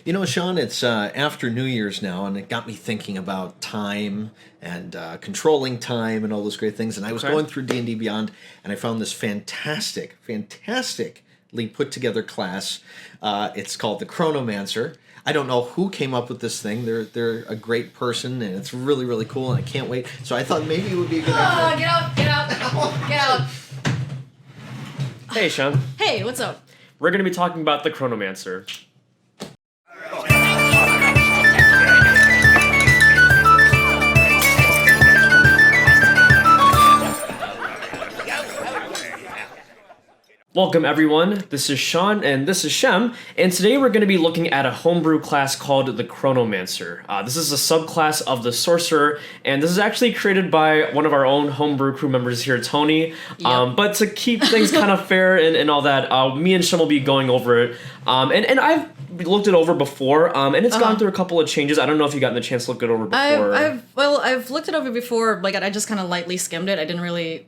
You know, Sean, it's after New Year's now, and it got me thinking about time and controlling time and all those great things. And I was going through D&D Beyond, and I found this fantastically put together class. It's called the Chronomancer. I don't know who came up with this thing. They're a great person, and it's really, really cool, and I can't wait. So I thought maybe it would be a good idea. Get out! Hey, Sean. Hey, what's up? We're going to be talking about the Chronomancer. Welcome everyone, this is Sean and this is Shem, and today we're going to be looking at a homebrew class called the Chronomancer. This is a subclass of the Sorcerer, and this is actually created by one of our own homebrew crew members here, Tony. Yep. But to keep things kind of fair and all that, me and Shem will be going over it. And I've looked it over before, and it's gone through a couple of changes. I don't know if you've gotten the chance to look it over before. I've looked it over before, like I just kind of lightly skimmed it. I didn't really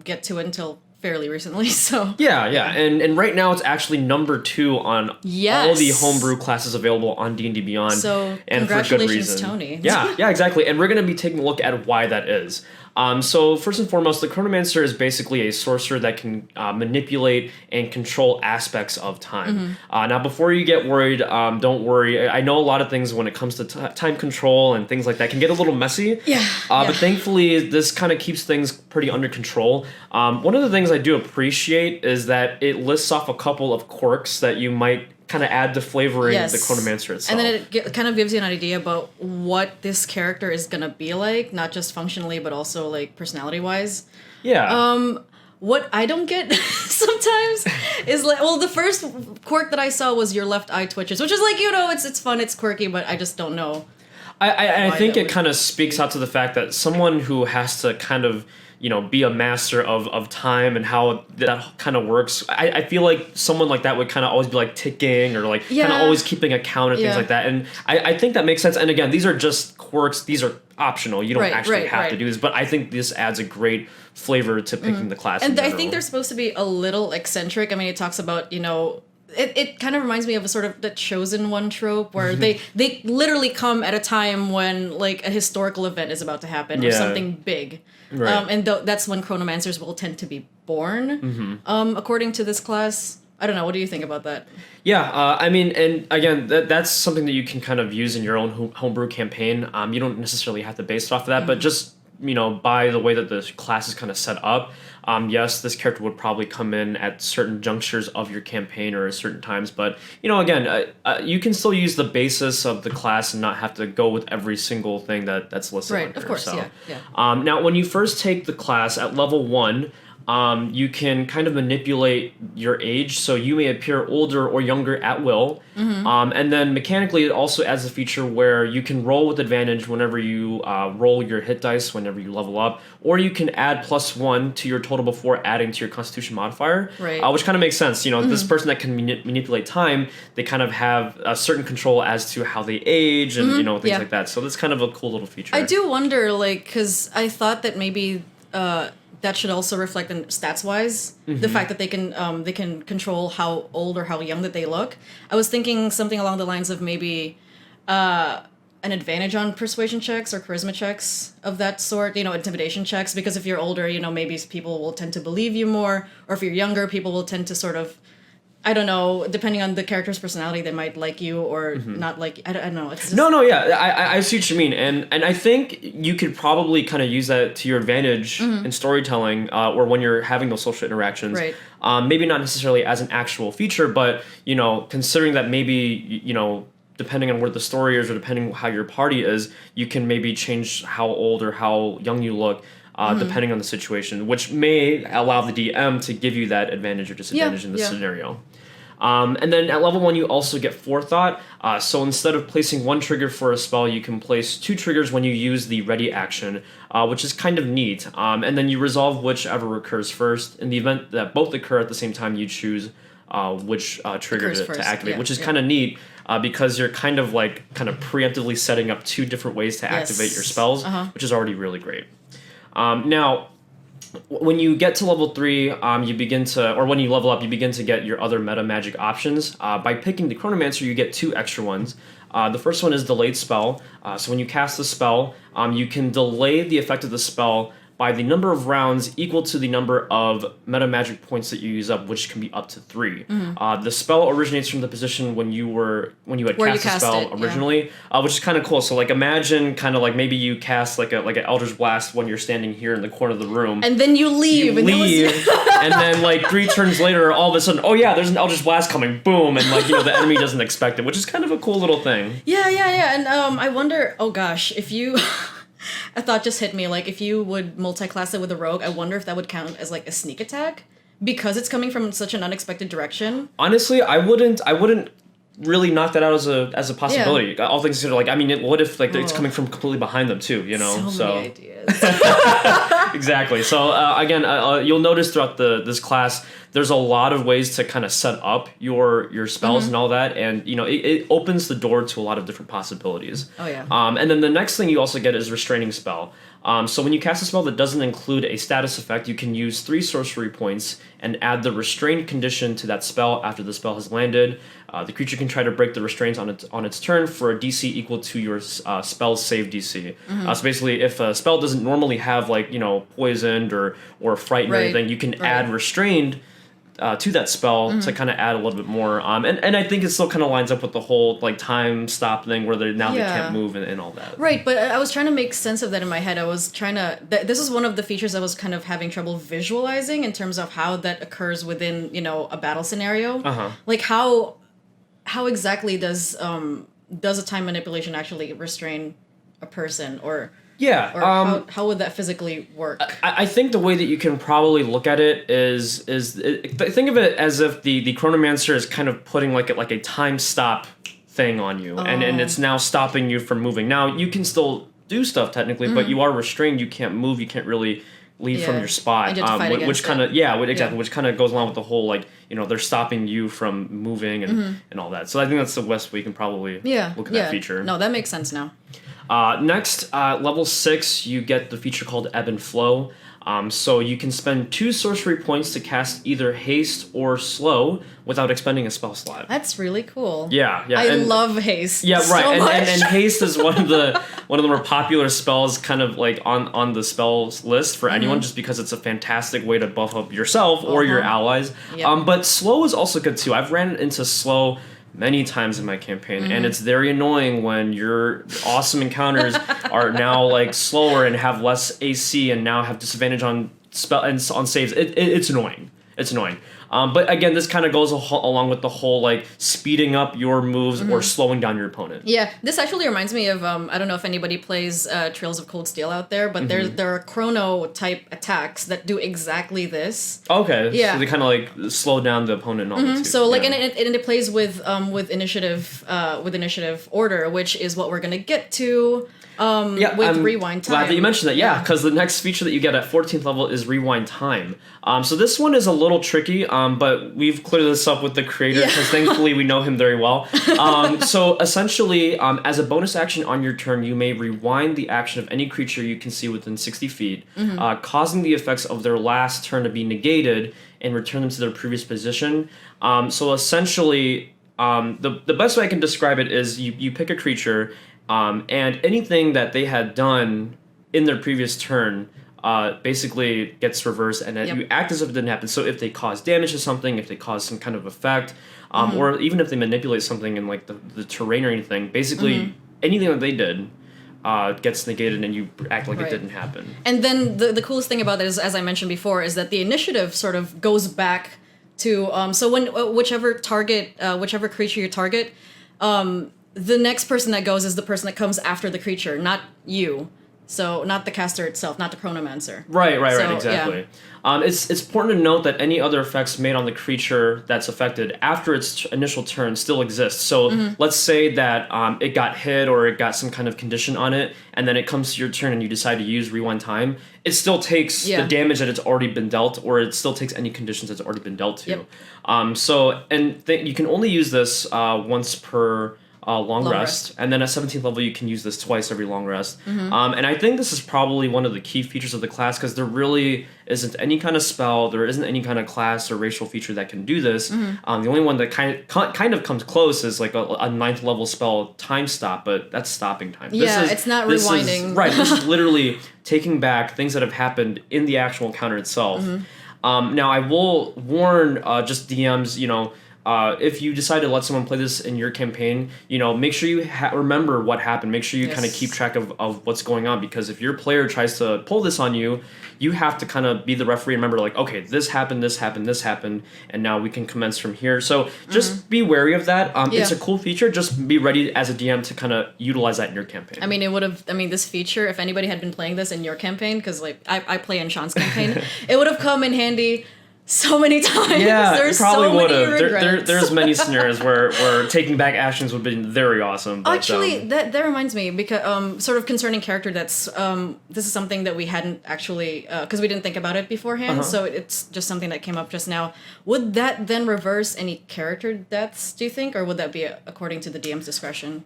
get to it until fairly recently, so... Yeah. And right now it's actually number 2 on all the homebrew classes available on D&D Beyond. So, and congratulations, for good reason. Tony. Yeah, exactly. And we're going to be taking a look at why that is. So first and foremost, the Chronomancer is basically a sorcerer that can manipulate and control aspects of time. Now, before you get worried, don't worry. I know a lot of things when it comes to time control and things like that can get a little messy. But thankfully, this kind of keeps things pretty under control. One of the things I do appreciate is that it lists off a couple of quirks that you might kind of add to flavoring the Chronomancer itself. And then it kind of gives you an idea about what this character is going to be like, not just functionally, but also like personality-wise. Yeah. What I don't get sometimes is like, well, the first quirk that I saw was your left eye twitches, which is like, it's fun, it's quirky, but I just don't know. I think it kind of speaks out to the fact that someone who has to kind of, be a master of time and how that kind of works. I feel like someone like that would kind of always be like ticking or like kind of always keeping account of things like that. And I think that makes sense. And again, these are just quirks. These are optional. You don't actually have to do this. But I think this adds a great flavor to picking the class. And I think they're supposed to be a little eccentric. I mean, it talks about, It kind of reminds me of a sort of the chosen one trope where they literally come at a time when like a historical event is about to happen or something big. Right. And that's when Chronomancers will tend to be born. According to this class. I don't know. What do you think about that? Yeah, I mean, and again, that's something that you can kind of use in your own homebrew campaign. You don't necessarily have to base it off of that, but just, by the way that the class is kind of set up, yes, this character would probably come in at certain junctures of your campaign or at certain times, but, again, you can still use the basis of the class and not have to go with every single thing that's listed on here. Of course, so, yeah. Now, when you first take the class at level 1, you can kind of manipulate your age, so you may appear older or younger at will. And then mechanically, it also adds a feature where you can roll with advantage whenever you roll your hit dice, whenever you level up, or you can add +1 to your total before adding to your Constitution modifier, which kind of makes sense. This person that can manipulate time, they kind of have a certain control as to how they age and things like that. So that's kind of a cool little feature. I do wonder, because I thought that maybe that should also reflect in stats-wise the fact that they can control how old or how young that they look. I was thinking something along the lines of maybe an advantage on persuasion checks or charisma checks of that sort, intimidation checks, because if you're older, maybe people will tend to believe you more, or if you're younger, people will tend to sort of, I don't know, depending on the character's personality, they might like you or not like you. I don't know. It's just... No, yeah, I see what you mean. And I think you could probably kind of use that to your advantage in storytelling or when you're having those social interactions. Right. Maybe not necessarily as an actual feature, but, considering that maybe, depending on where the story is or depending on how your party is, you can maybe change how old or how young you look. Depending on the situation, which may allow the DM to give you that advantage or disadvantage in this scenario. And then at level 1, you also get forethought. So instead of placing 1 trigger for a spell, you can place 2 triggers when you use the ready action, which is kind of neat. And then you resolve whichever occurs first. In the event that both occur at the same time, you choose which trigger to activate, which is kind of neat. Because you're kind of preemptively setting up 2 different ways to activate your spells, which is already really great. Now, when you get to level 3, you begin to, or when you level up, you begin to get your other meta magic options. By picking the Chronomancer, you get 2 extra ones. The first one is delayed spell. So when you cast the spell, you can delay the effect of the spell by the number of rounds equal to the number of meta magic points that you use up, which can be up to 3. The spell originates from the position when you had cast the spell originally, which is kind of cool. So like imagine kind of like maybe you cast like an Eldritch Blast when you're standing here in the corner of the room, and then you leave, and then like 3 turns later, all of a sudden, oh yeah, there's an Eldritch Blast coming, boom, and like the enemy doesn't expect it, which is kind of a cool little thing. Yeah, and I wonder, oh gosh, if you. A thought just hit me, like if you would multi-class it with a rogue, I wonder if that would count as like a sneak attack because it's coming from such an unexpected direction. Honestly, I wouldn't really knock that out as a possibility. All things considered, like I mean, what if like it's coming from completely behind them too? So many ideas. Exactly. So again, you'll notice throughout this class, there's a lot of ways to kind of set up your spells and all that, and it opens the door to a lot of different possibilities. Oh yeah. And then the next thing you also get is restraining spell. So when you cast a spell that doesn't include a status effect, you can use 3 sorcery points and add the restrained condition to that spell after the spell has landed. The creature can try to break the restraints on its turn for a DC equal to your spell's save DC. So basically, if a spell doesn't normally have like poisoned or frightened or anything, you can add restrained to that spell to kind of add a little bit more. And I think it still kind of lines up with the whole like time stop thing where they can't move and all that. Right, but I was trying to make sense of that in my head. I was trying to... This is one of the features I was kind of having trouble visualizing in terms of how that occurs within, a battle scenario. Like how exactly does a time manipulation actually restrain a person or... Yeah. Or how would that physically work? I think the way that you can probably look at it is think of it as if the Chronomancer is kind of putting like a time stop thing on you, and it's now stopping you from moving. Now you can still do stuff technically, but you are restrained. You can't move. You can't really leave from your spot. Which kind of which kind of goes along with the whole like they're stopping you from moving and all that. So I think that's the best way you can probably look at that feature. No, that makes sense now. Next, level 6, you get the feature called Ebb and Flow. So you can spend 2 sorcery points to cast either haste or slow without expending a spell slot. That's really cool. Yeah. I love haste. Yeah, right. So much. And haste is one of the more popular spells, kind of like on the spells list for anyone, just because it's a fantastic way to buff up yourself or your allies. Yep. But slow is also good too. I've ran into slow many times in my campaign, and it's very annoying when your awesome encounters are now like slower and have less AC and now have disadvantage on spell and on saves. It's annoying. It's annoying. But again, this kind of goes along with the whole like speeding up your moves or slowing down your opponent. Yeah, this actually reminds me of I don't know if anybody plays Trails of Cold Steel out there, but there are chrono type attacks that do exactly this. Okay. Yeah. So they kind of like slow down the opponent and all that too. So like and it plays with initiative order, which is what we're gonna get to. With rewind time. Glad that you mentioned that, because the next feature that you get at 14th level is rewind time. So this one is a little tricky, but we've cleared this up with the creator because thankfully we know him very well. So essentially, as a bonus action on your turn, you may rewind the action of any creature you can see within 60 feet, causing the effects of their last turn to be negated and return them to their previous position. So essentially, the best way I can describe it is you pick a creature, and anything that they had done in their previous turn basically gets reversed, and you act as if it didn't happen. So if they cause damage to something, if they cause some kind of effect, or even if they manipulate something in like the terrain or anything, basically anything that they did gets negated and you act like it didn't happen. And then the coolest thing about that is, as I mentioned before, is that the initiative sort of goes back to so when whichever creature you target, the next person that goes is the person that comes after the creature, not you. So not the caster itself, not the Chronomancer. Right, exactly. Yeah. It's important to note that any other effects made on the creature that's affected after its initial turn still exist. So let's say that it got hit or it got some kind of condition on it, and then it comes to your turn and you decide to use rewind time. It still takes the damage that it's already been dealt, or it still takes any conditions that's already been dealt to. Yep. You can only use this once per long rest. And then at 17th level, you can use this twice every long rest. And I think this is probably one of the key features of the class, because there really isn't any kind of spell, there isn't any kind of class or racial feature that can do this. The only one that kind of comes close is like a 9th level spell, Time Stop, but that's stopping time. It's not rewinding. Right, this is literally taking back things that have happened in the actual encounter itself. Now, I will warn just DMs, if you decide to let someone play this in your campaign, make sure you remember what happened. Make sure you kind of keep track of what's going on, because if your player tries to pull this on you, you have to kind of be the referee and remember, like, okay, this happened, and now we can commence from here. So just be wary of that. It's a cool feature. Just be ready as a DM to kind of utilize that in your campaign. I mean, this feature, if anybody had been playing this in your campaign, because like I play in Sean's campaign, it would have come in handy so many times. Yeah, there's probably so would many have. There's many scenarios where taking back actions would have been very awesome. But, actually, that reminds me, because sort of concerning character deaths. This is something that we hadn't actually, because we didn't think about it beforehand. So it's just something that came up just now. Would that then reverse any character deaths, do you think, or would that be according to the DM's discretion?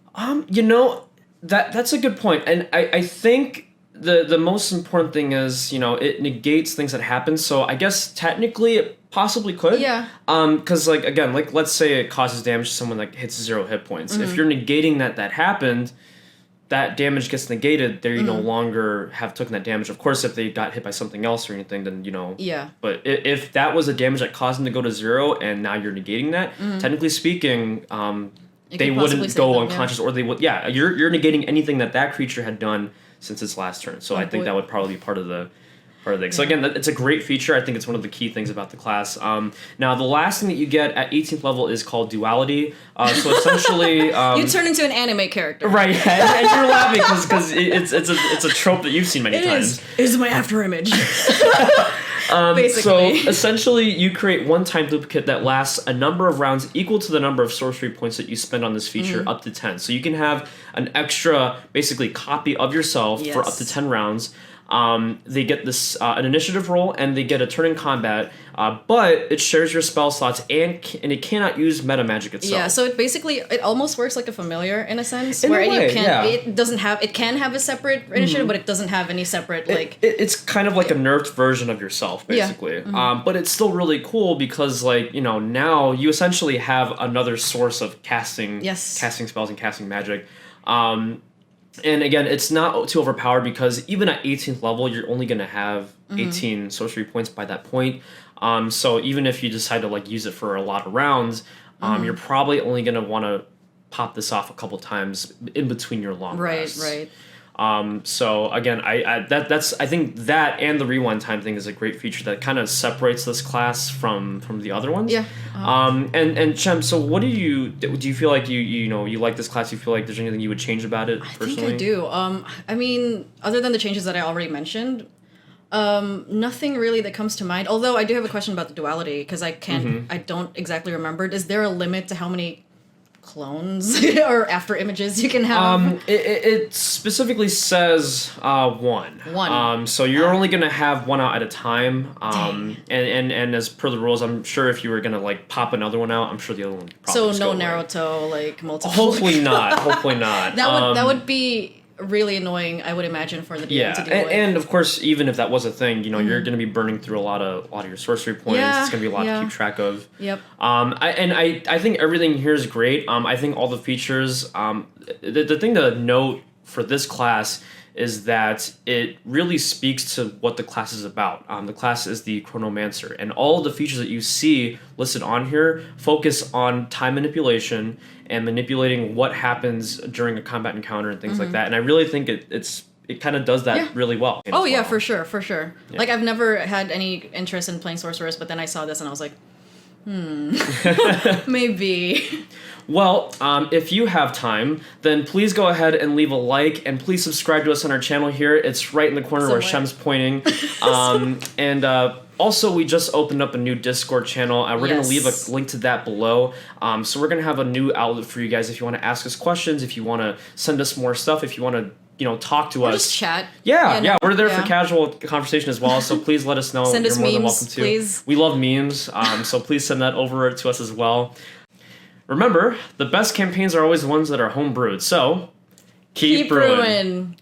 That's a good point, and I think the most important thing is, it negates things that happen. So I guess technically it possibly could. Yeah. Because let's say it causes damage to someone that hits 0 hit points. If you're negating that happened, that damage gets negated. There you no longer have taken that damage. Of course, if they got hit by something else or anything, then Yeah. But if that was a damage that caused them to go to 0, and now you're negating that, technically speaking, they wouldn't go unconscious, or they would. Yeah, you're negating anything that creature had done since its last turn. So I think that would probably be part of the thing. So again, it's a great feature. I think it's one of the key things about the class. Now, the last thing that you get at 18th level is called Duality. So essentially... you turn into an anime character. Right, and you're laughing because it's a trope that you've seen many times. It is my after image. So essentially, you create one time duplicate that lasts a number of rounds equal to the number of sorcery points that you spend on this feature, up to 10. So you can have an extra, basically, copy of yourself for up to 10 rounds. They get this an initiative roll, and they get a turn in combat, but it shares your spell slots, and it cannot use meta magic itself. Yeah, so it almost works like a familiar in a sense, in where a way, it can have a separate initiative, but it doesn't have any separate it's kind of like a nerfed version of yourself, basically. But it's still really cool because now you essentially have another source of casting spells and casting magic. And again, it's not too overpowered, because even at 18th level, you're only going to have 18 sorcery points by that point. So even if you decide to use it for a lot of rounds, you're probably only going to want to pop this off a couple times in between your long rests. Right. So again, I think that and the rewind time thing is a great feature that kind of separates this class from the other ones. Yeah. And Chem, so what do you feel like you like this class? You feel like there's anything you would change about it personally? I think I do. I mean, other than the changes that I already mentioned, nothing really that comes to mind. Although I do have a question about the duality, because I don't exactly remember. Is there a limit to how many clones or after images you can have? It specifically says one. So you're only gonna have one out at a time. And as per the rules, I'm sure if you were gonna pop another one out, I'm sure the other one would probably so no Naruto multiple. Hopefully not. That would be really annoying, I would imagine, for the DM to deal with. And of course, even if that was a thing, you're going to be burning through a lot of your sorcery points. It's going to be a lot to keep track of. Yep. I think everything here is great. I think all the features. The thing to note for this class is that it really speaks to what the class is about. The class is the Chronomancer, and all the features that you see listed on here focus on time manipulation and manipulating what happens during a combat encounter and things like that. And I really think it kind of does that really well. Oh yeah, for sure. Yeah. I've never had any interest in playing Sorceress, but then I saw this and I was like, maybe. Well, if you have time, then please go ahead and leave a like, and please subscribe to us on our channel here. It's right in the corner where Shem's pointing. Also, we just opened up a new Discord channel. We're going to leave a link to that below. So we're going to have a new outlet for you guys if you want to ask us questions, if you want to send us more stuff, if you want to talk to us. Just chat. Yeah, we're there for casual conversation as well, so please let us know. Send us You're more memes, than welcome to. please. We love memes, so please send that over to us as well. Remember, the best campaigns are always the ones that are homebrewed. So keep brewing.